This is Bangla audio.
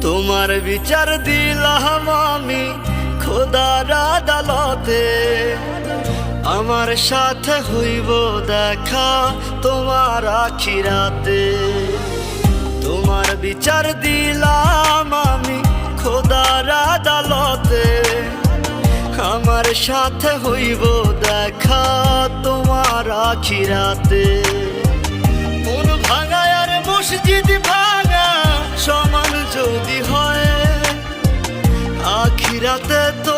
তোমার বিচার দিলাম আমি খোদার আদালতে, আমার সাথে হইব দেখা তোমার আখিরাতে। তোমার বিচার দিলাম আমি খোদার আদালতে, আমার সাথে হইব দেখা তোমার আখিরাতে। মন ভাঙা আর মসজিদ ভাঙা সমান যদি হয়, আখিরাতে তো